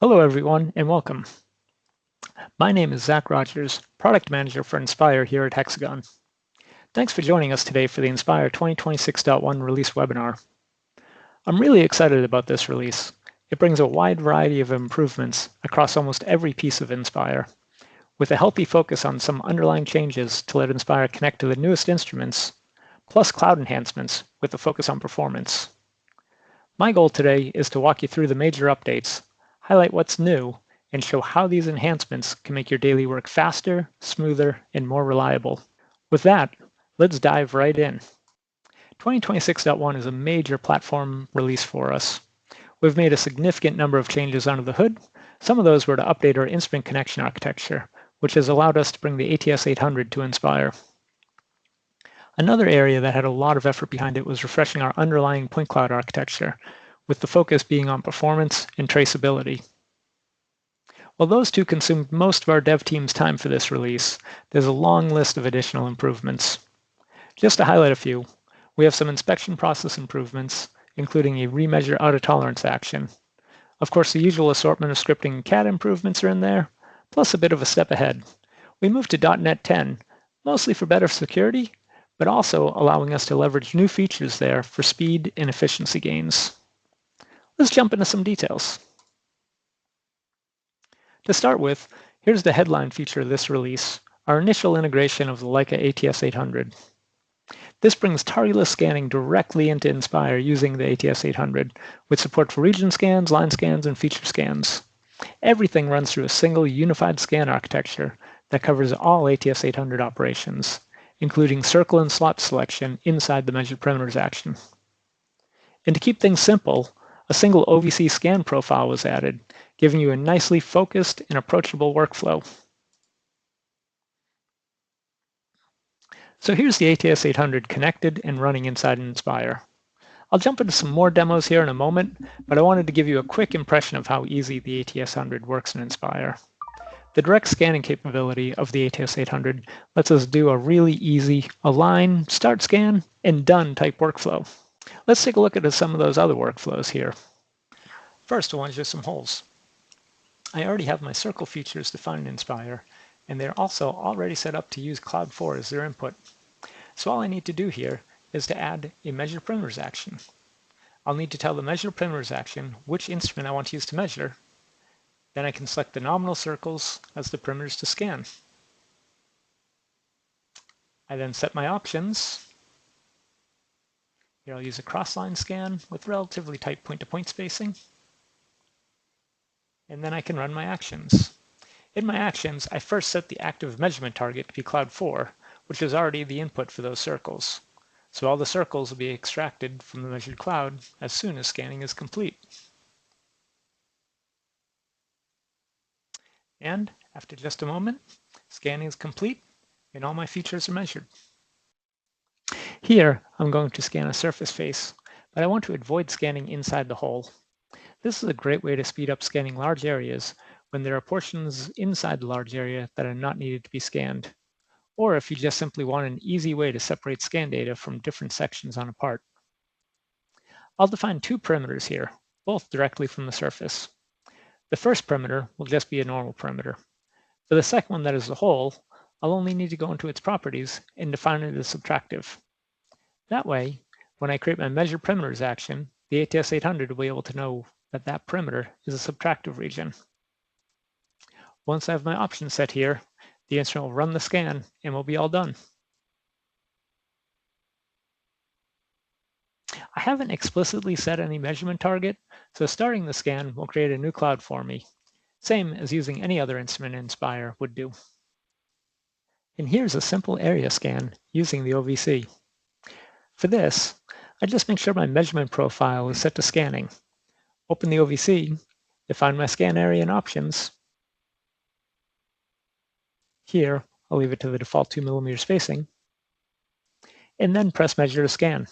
Hello everyone and welcome. My name is Zach Rogers, Product Manager for Inspire here at Hexagon. Thanks for joining us today for the Inspire 2026.1 release webinar. I'm really excited about this release. It brings a wide variety of improvements across almost every piece of Inspire, with a healthy focus on some underlying changes to let Inspire connect to the newest instruments, plus cloud enhancements with a focus on performance. My goal today is to walk you through the major updates, highlight what's new, and show how these enhancements can make your daily work faster, smoother, and more reliable. With that, let's dive right in. 2026.1 is a major platform release for us. We've made a significant number of changes under the hood. Some of those were to update our instrument connection architecture, which has allowed us to bring the ATS 800 to Inspire. Another area that had a lot of effort behind it was refreshing our underlying point cloud architecture, with the focus being on performance and traceability. While those two consumed most of our dev team's time for this release, there's a long list of additional improvements. Just to highlight a few, we have some inspection process improvements, including a remeasure out-of-tolerance action. Of course, the usual assortment of scripting and CAD improvements are in there, plus a bit of a step ahead. We moved to .NET 10, mostly for better security, but also allowing us to leverage new features there for speed and efficiency gains. Let's jump into some details. To start with, here's the headline feature of this release, our initial integration of the Leica ATS 800. This brings targetless scanning directly into Inspire using the ATS 800, with support for region scans, line scans, and feature scans. Everything runs through a single unified scan architecture that covers all ATS 800 operations, including circle and slot selection inside the measured perimeters action. And to keep things simple, a single OVC scan profile was added, giving you a nicely focused and approachable workflow. So here's the ATS 800 connected and running inside Inspire. I'll jump into some more demos here in a moment, but I wanted to give you a quick impression of how easy the ATS 800 works in Inspire. The direct scanning capability of the ATS 800 lets us do a really easy align, start scan, and done type workflow. Let's take a look at some of those other workflows here. First, I want to show some holes. I already have my circle features defined in Inspire, and they're also already set up to use Cloud 4 as their input. So all I need to do here is to add a measure perimeters action. I'll need to tell the measure perimeters action which instrument I want to use to measure. Then I can select the nominal circles as the perimeters to scan. I then set my options. Here I'll use a cross-line scan with relatively tight point-to-point spacing. And then I can run my actions. In my actions, I first set the active measurement target to be Cloud 4, which is already the input for those circles. So all the circles will be extracted from the measured cloud as soon as scanning is complete. And after just a moment, scanning is complete and all my features are measured. Here, I'm going to scan a surface face, but I want to avoid scanning inside the hole. This is a great way to speed up scanning large areas when there are portions inside the large area that are not needed to be scanned, or if you just simply want an easy way to separate scan data from different sections on a part. I'll define two perimeters here, both directly from the surface. The first perimeter will just be a normal perimeter. For the second one that is the hole, I'll only need to go into its properties and define it as subtractive. That way, when I create my measure perimeters action, the ATS 800 will be able to know that that perimeter is a subtractive region. Once I have my options set here, the instrument will run the scan and we'll be all done. I haven't explicitly set any measurement target, so starting the scan will create a new cloud for me, same as using any other instrument in Inspire would do. And here's a simple area scan using the OVC. For this, I just make sure my measurement profile is set to scanning. Open the OVC, define my scan area and options. Here, I'll leave it to the default 2mm spacing, and then press measure to scan.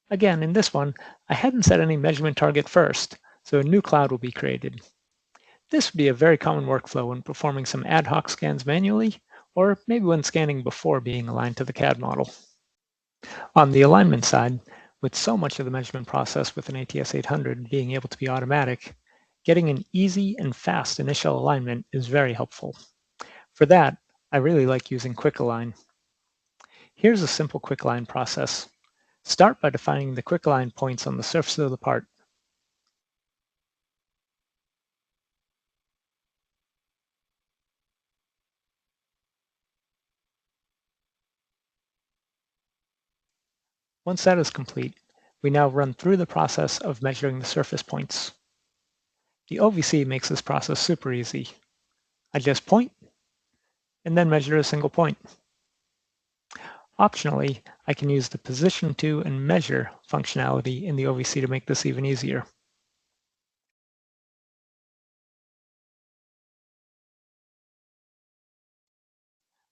Again, in this one, I hadn't set any measurement target first, so a new cloud will be created. This would be a very common workflow when performing some ad hoc scans manually, or maybe when scanning before being aligned to the CAD model. On the alignment side, with so much of the measurement process with an ATS 800 being able to be automatic, Getting an easy and fast initial alignment is very helpful. For that, I really like using Quick Align. Here's a simple Quick Align process. Start by defining the Quick Align points on the surface of the part. Once that is complete, we now run through the process of measuring the surface points. The OVC makes this process super easy. I just point and then measure a single point. Optionally, I can use the position to and measure functionality in the OVC to make this even easier.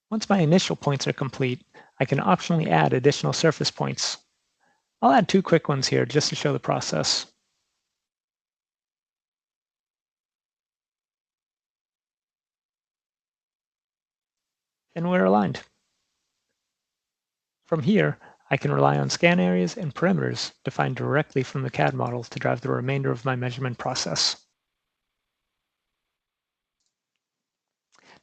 Once my initial points are complete, I can optionally add additional surface points. I'll add 2 quick ones here just to show the process. And we're aligned. From here, I can rely on scan areas and perimeters defined directly from the CAD model to drive the remainder of my measurement process.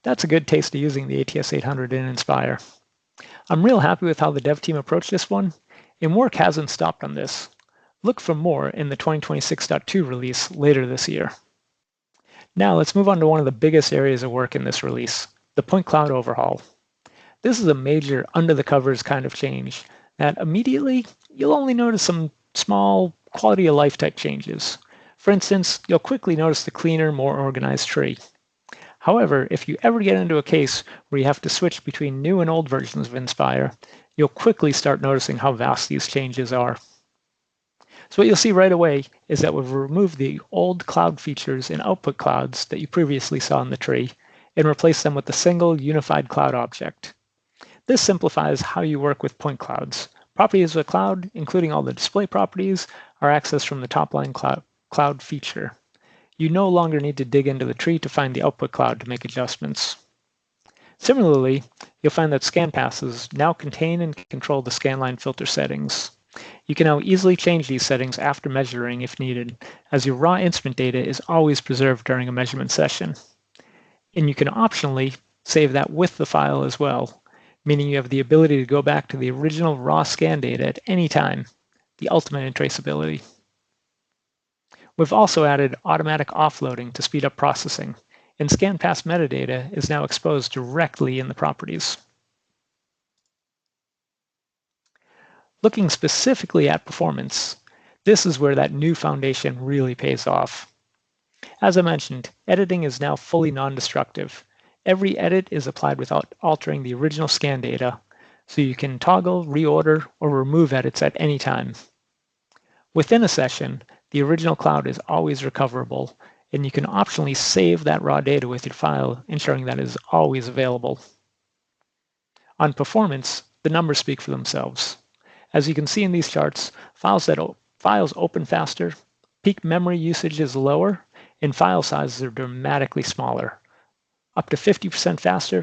That's a good taste of using the ATS 800 in Inspire. I'm real happy with how the dev team approached this one, and work hasn't stopped on this. Look for more in the 2026.2 release later this year. Now let's move on to one of the biggest areas of work in this release, the point cloud overhaul. This is a major under-the-covers kind of change that immediately you'll only notice some small quality of life type changes. For instance, you'll quickly notice the cleaner, more organized tree. However, if you ever get into a case where you have to switch between new and old versions of Inspire, you'll quickly start noticing how vast these changes are. So what you'll see right away is that we've removed the old cloud features and output clouds that you previously saw in the tree and replaced them with a single unified cloud object. This simplifies how you work with point clouds. Properties of a cloud, including all the display properties, are accessed from the top-line cloud feature. You no longer need to dig into the tree to find the output cloud to make adjustments. Similarly, you'll find that scan passes now contain and control the scanline filter settings. You can now easily change these settings after measuring if needed, as your raw instrument data is always preserved during a measurement session. And you can optionally save that with the file as well, meaning you have the ability to go back to the original raw scan data at any time, the ultimate in traceability. We've also added automatic offloading to speed up processing, and scan pass metadata is now exposed directly in the properties. Looking specifically at performance, this is where that new foundation really pays off. As I mentioned, editing is now fully non-destructive. Every edit is applied without altering the original scan data, so you can toggle, reorder, or remove edits at any time. Within a session, the original cloud is always recoverable, and you can optionally save that raw data with your file, ensuring that it is always available. On performance, the numbers speak for themselves. As you can see in these charts, files open faster, peak memory usage is lower, and file sizes are dramatically smaller, up to 50% faster